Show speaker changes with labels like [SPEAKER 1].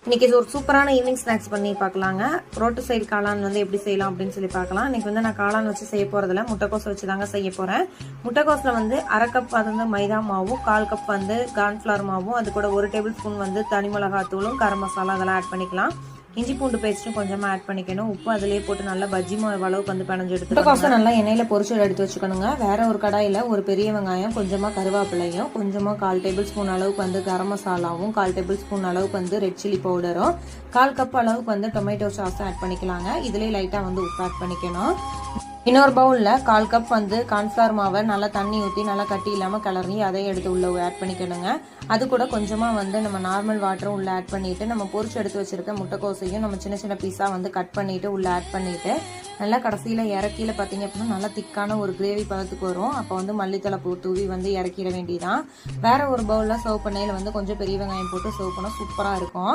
[SPEAKER 1] இன்னைக்கு இது ஒரு சூப்பரான ஈவினிங் ஸ்நாக்ஸ் பண்ணி பார்க்கலாங்க. ரோட்டு சைடு காளான் வந்து எப்படி செய்யலாம் அப்படின்னு சொல்லி பார்க்கலாம். இன்னைக்கு வந்து நான் காளான் வச்சு செய்ய போறதுல முட்டைக்கோஸ் வச்சு தாங்க செய்ய போறேன். முட்டைக்கோஸ்ல வந்து அரை கப் வந்து மைதா மாவும், 1/4 கப் வந்து கார்ன்ஃபிளவர் மாவும், அது கூட 1 டேபிள் ஸ்பூன் வந்து தனி மிளகாத்தூளும், கரம் மசாலா அதெல்லாம் ஆட் பண்ணிக்கலாம். இஞ்சி பூண்டு பேஸ்ட்டும் கொஞ்சமா ஆட் பண்ணிக்கணும். உப்பு அதிலேயே போட்டு நல்லா பஜ்ஜி மாவு அளவுக்கு வந்து பிணைஞ்சு எடுத்து முட்டைக்கோஸை நல்லா எண்ணெயில பொரிச்சு எடுத்து வச்சுக்கணுங்க. வேற ஒரு கடாயில ஒரு பெரிய வெங்காயம், கொஞ்சமா கருவேப்பிலையும், கொஞ்சமா 1/4 டேபிள் ஸ்பூன் அளவுக்கு வந்து கரம் மசாலாவும், 1/4 டேபிள் ஸ்பூன் அளவுக்கு வந்து ரெட் சில்லி பவுடரும், 1/4 கப் அளவுக்கு வந்து டொமேட்டோ சாஸ் ஆட் பண்ணிக்கலாங்க. இதுலயே லைட்டா வந்து உப்பு ஆட் பண்ணிக்கணும். இன்னொரு பவுல்ல 1/4 கப் வந்து கார்ன்ஃபிளவர் மாவை நல்லா தண்ணி ஊற்றி நல்லா கட்டி இல்லாமல் கிளறி அதை எடுத்து உள்ள ஆட் பண்ணிக்கணுங்க. அது கூட கொஞ்சமா வந்து நம்ம நார்மல் வாட்டரும் உள்ள ஆட் பண்ணிட்டு நம்ம பொரிச்சு எடுத்து வச்சிருக்க முட்டைக்கோசையும் நம்ம சின்ன சின்ன பீஸா வந்து கட் பண்ணிட்டு உள்ள ஆட் பண்ணிட்டு நல்லா கடைசியில இறக்கியில பார்த்தீங்க அப்படின்னா நல்லா திக்கான ஒரு கிரேவி பதத்துக்கு வரும். அப்போ வந்து மல்லித்தலை தூவி வந்து இறக்கிட வேண்டியதான். வேற ஒரு பவுல்ல சர்வ் பண்ணையில வந்து கொஞ்சம் பெரிய வெங்காயம் போட்டு சர்வ் பண்ண சூப்பரா இருக்கும்.